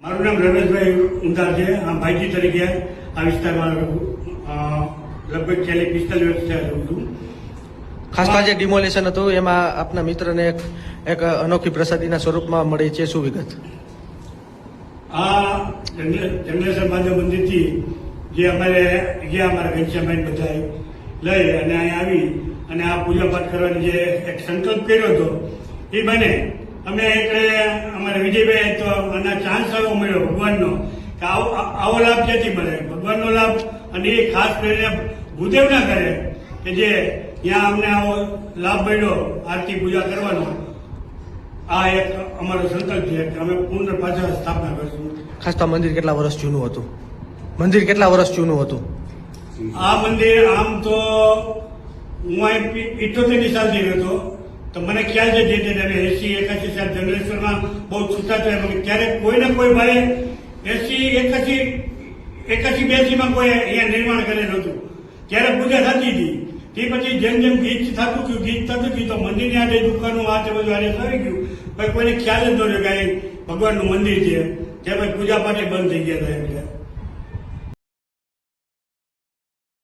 મારું નામ રમેશભાઈ ઊંધાર છે. ભાઈજી તરીકે આ વિસ્તારમાં લગભગ 40-45 વર્ષથી રહું છું. ખાસ તો જે ડિમોલેશન હતું એમાં આપના મિત્રને એક અનોખી પ્રસાદીના સ્વરૂપમાં મળી છે, શું વિગત? આ જંગલેશ્વર મહાદેવ મંદિરથી જે અમારે ગયા અમારા ઘનશ્યામભાઈ બધા લઈ અને અહીંયા આવી અને આ પૂજા પાઠ કરવાની જે એક સંકલ્પ કર્યો હતો એ બને અમે એટલે અમારે વિજયભાઈ તો આના ચાન્સ આવો મળ્યો ભગવાનનો કે આવો લાભ ક્યાંથી મળે, ભગવાનનો લાભ, અને એ ખાસ કરીને ભૂદેવના કરે કે જે ત્યાં અમને આવો લાભ મળ્યો આરતી પૂજા કરવાનો. આ એક અમારો સંકલ્પ છે કે અમે પુનઃ પાછા સ્થાપના કરીશું. ખાસ તો આ મંદિર કેટલા વર્ષ જૂનું હતું? મંદિર કેટલા વર્ષ જૂનું હતું? આ મંદિર આમ તો હું અહીં 78 સાલથી રહેતો, તો મને ખ્યાલ છે જે 80-81 સાલ જંગલેશ્વરમાં બહુ છૂટા થયા. ક્યારેક કોઈ ને કોઈ ભાઈ 81-82 માં કોઈ અહીંયા નિર્માણ કરેલું હતું, ત્યારે પૂજા થતી હતી. તે પછી જેમ જેમ ગીત થતું ગયું તો મંદિરની આડે દુકાનો આ તે બધું આડે આવી ગયું. પછી કોઈને ખ્યાલ જ ન રહ્યો કે ભગવાનનું મંદિર છે, ત્યાં પછી પૂજા પાઠ બંધ થઈ ગયા હતા. એટલે